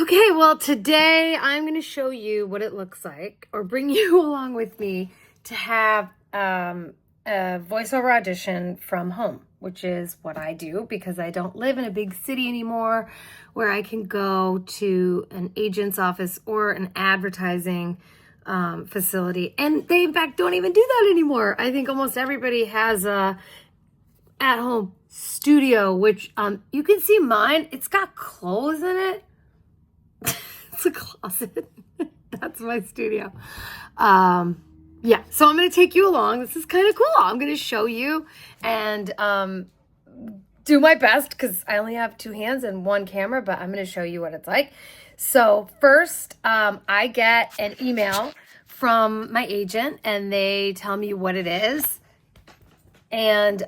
Okay, well, today I'm going to show you what it looks like, or bring you along with me to have a voiceover audition from home, which is what I do because I don't live in a big city anymore where I can go to an agent's office or an advertising facility. And they, in fact, don't even do that anymore. I think almost everybody has a at-home studio, which you can see mine. It's got clothes in it. It's a closet. That's my studio. Yeah, so I'm going to take you along. This is kind of cool. I'm going to show you and do my best because I only have two hands and one camera, but I'm going to show you what it's like. So first, I get an email from my agent and they tell me what it is. And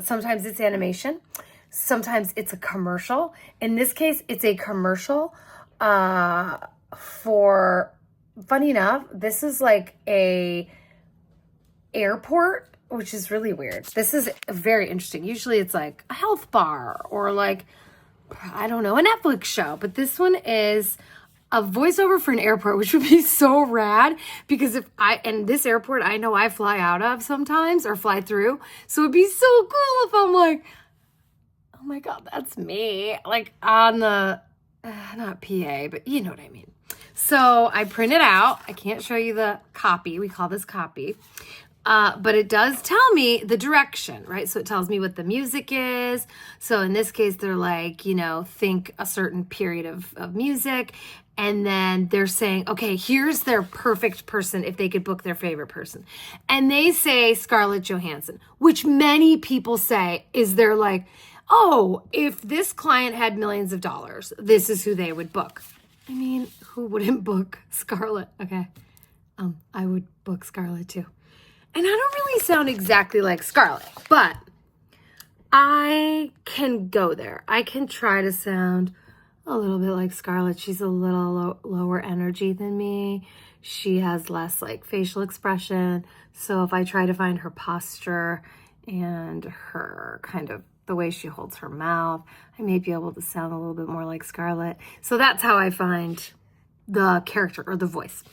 sometimes it's animation. Sometimes it's a commercial. In this case, it's a commercial for, funny enough, this is like a airport, which is really weird. This is very interesting. Usually it's like a health bar or like, I don't know, a Netflix show. But this one is a voiceover for an airport, which would be so rad because and this airport I know I fly out of sometimes or fly through. So it'd be so cool if I'm like, oh my God, that's me. Like on the, not PA, but you know what I mean. So I print it out. I can't show you the copy. We call this copy. But it does tell me the direction, right? So it tells me what the music is. So in this case, they're like, think a certain period of music. And then they're saying, okay, here's their perfect person if they could book their favorite person. And they say Scarlett Johansson, which many people say is they're like, oh, if this client had millions of dollars, this is who they would book. I mean, who wouldn't book Scarlett? Okay. I would book Scarlett too. And I don't really sound exactly like Scarlett, but I can go there. I can try to sound a little bit like Scarlett. She's a little lower energy than me. She has less like facial expression. So if I try to find her posture and her kind of the way she holds her mouth, I may be able to sound a little bit more like Scarlett. So that's how I find the character or the voice.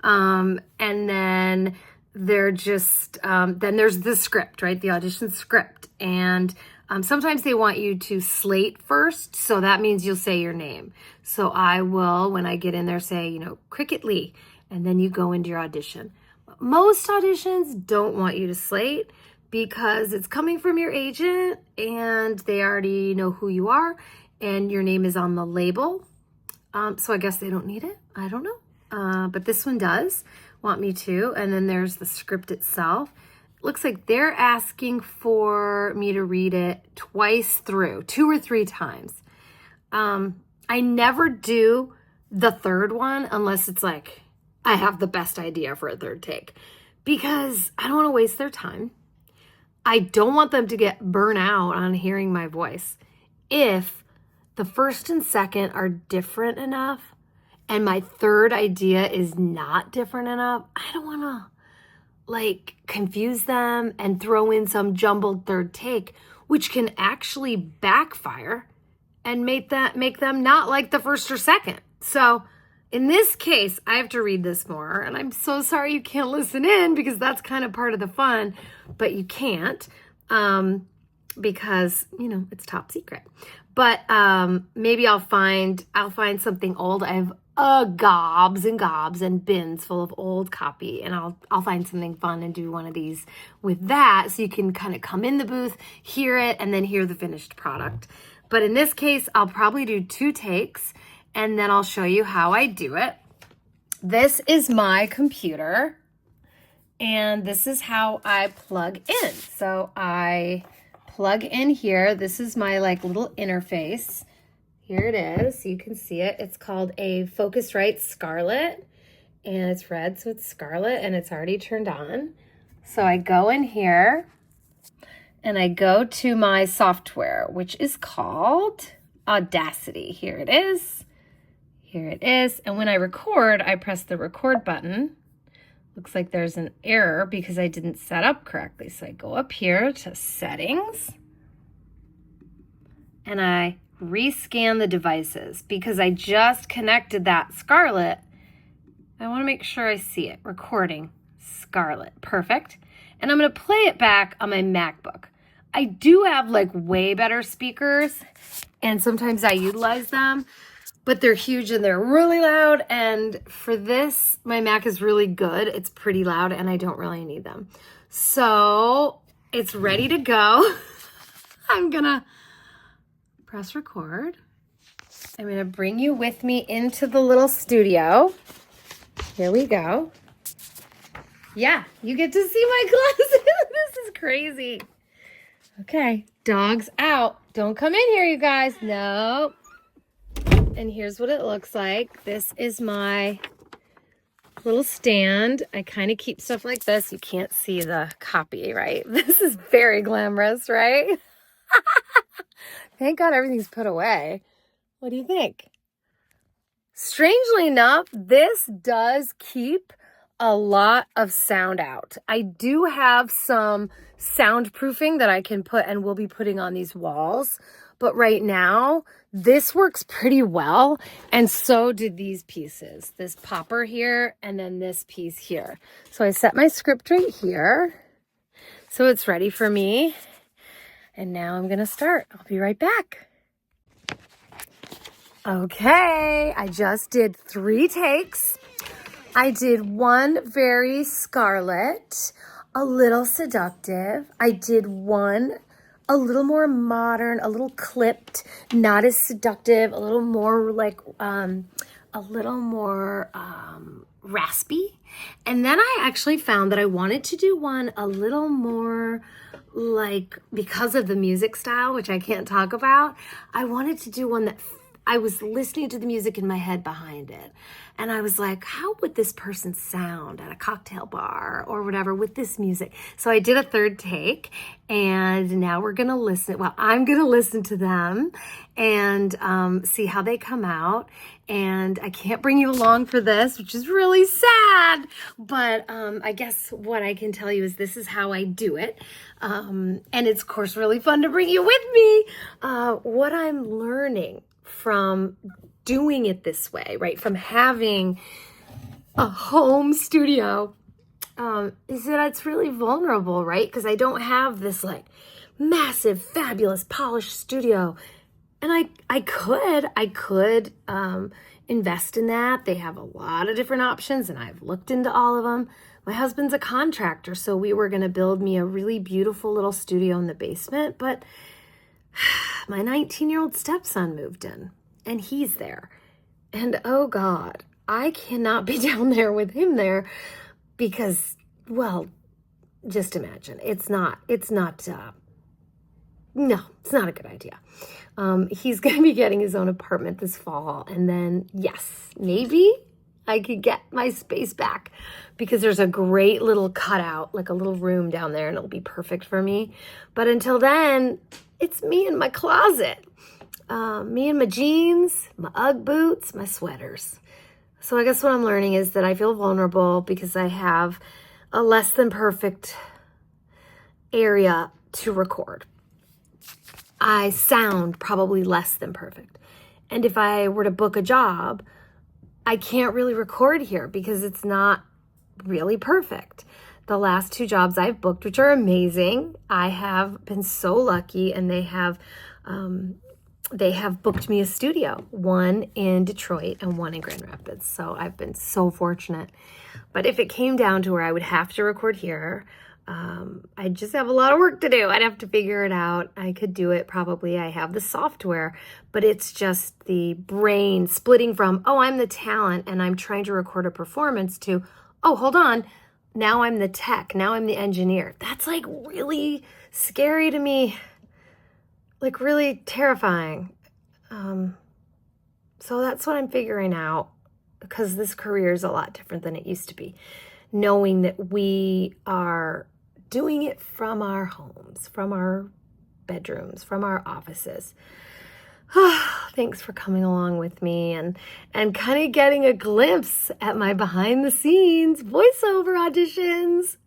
And then they're just, then there's the script, right? The audition script. And sometimes they want you to slate first. So that means you'll say your name. So I will, when I get in there, say, cricketleigh, and then you go into your audition. Most auditions don't want you to slate because it's coming from your agent and they already know who you are and your name is on the label. So I guess they don't need it. I don't know. But this one does want me to. And then there's the script itself. It looks like they're asking for me to read it twice through, 2 or 3 times. I never do the third one unless it's like I have the best idea for a third take because I don't want to waste their time. I don't want them to get burnt out on hearing my voice. If the first and second are different enough and my third idea is not different enough, I don't want to confuse them and throw in some jumbled third take, which can actually backfire and make them not like the first or second. So in this case, I have to read this more, and I'm so sorry you can't listen in because that's kind of part of the fun, but you can't because, it's top secret. But maybe I'll find something old. I have gobs and gobs and bins full of old copy, and I'll find something fun and do one of these with that so you can kind of come in the booth, hear it, and then hear the finished product. But in this case, I'll probably do 2 takes, and then I'll show you how I do it. This is my computer, and this is how I plug in. So I plug in here. This is my little interface. Here it is. You can see it. It's called a Focusrite Scarlett, and it's red, so it's Scarlett, and it's already turned on. So I go in here, and I go to my software, which is called Audacity. Here it is. Here it is. And when I record, I press the record button. Looks like there's an error because I didn't set up correctly. So I go up here to settings and I rescan the devices because I just connected that Scarlett. I want to make sure I see it. Recording Scarlett. Perfect. And I'm going to play it back on my MacBook. I do have like way better speakers and sometimes I utilize them, but they're huge and they're really loud. And for this, my Mac is really good. It's pretty loud and I don't really need them. So it's ready to go. I'm going to press record. I'm going to bring you with me into the little studio. Here we go. Yeah, you get to see my closet. This is crazy. Okay, dogs out. Don't come in here, you guys. No. And here's what it looks like. This is my little stand. I kind of keep stuff like this. You can't see the copy, right? This is very glamorous, right? Thank God everything's put away. What do you think? Strangely enough, this does keep a lot of sound out. I do have some soundproofing that I can put and will be putting on these walls. But right now, this works pretty well. And so did these pieces. This popper here and then this piece here. So I set my script right here. So it's ready for me. And now I'm going to start. I'll be right back. Okay, I just did 3 takes. I did one very Scarlett, a little seductive. I did one a little more modern, a little clipped, not as seductive, a little more like, a little more raspy. And then I actually found that I wanted to do one a little more like, because of the music style, which I can't talk about, I wanted to do one that I was listening to the music in my head behind it. And I was like, how would this person sound at a cocktail bar or whatever with this music? So I did a 3rd take and now we're going to listen. Well, I'm going to listen to them and see how they come out. And I can't bring you along for this, which is really sad. But I guess what I can tell you is this is how I do it. And it's, of course, really fun to bring you with me. What I'm learning from doing it this way, right? From having a home studio, is that it's really vulnerable, right? Because I don't have this like massive, fabulous, polished studio. And I could invest in that. They have a lot of different options and I've looked into all of them. My husband's a contractor, so we were going to build me a really beautiful little studio in the basement, but my 19-year-old stepson moved in and he's there. And oh God, I cannot be down there with him there because, well, just imagine. It's not a good idea. He's going to be getting his own apartment this fall. And then, yes, maybe I could get my space back because there's a great little cutout, like a little room down there, and it'll be perfect for me. But until then, it's me in my closet, me and my jeans, my Ugg boots, my sweaters. So I guess what I'm learning is that I feel vulnerable because I have a less than perfect area to record. I sound probably less than perfect. And if I were to book a job, I can't really record here because it's not really perfect. The last 2 jobs I've booked, which are amazing, I have been so lucky, and they have booked me a studio, one in Detroit and one in Grand Rapids. So I've been so fortunate. But if it came down to where I would have to record here, I just have a lot of work to do. I'd have to figure it out. I could do it probably. I have the software, but it's just the brain splitting from, oh, I'm the talent and I'm trying to record a performance to, oh, hold on. Now I'm the tech. Now I'm the engineer. That's like really scary to me, like really terrifying. So that's what I'm figuring out because this career is a lot different than it used to be. Knowing that we are doing it from our homes, from our bedrooms, from our offices. Thanks for coming along with me and kind of getting a glimpse at my behind the scenes voiceover auditions.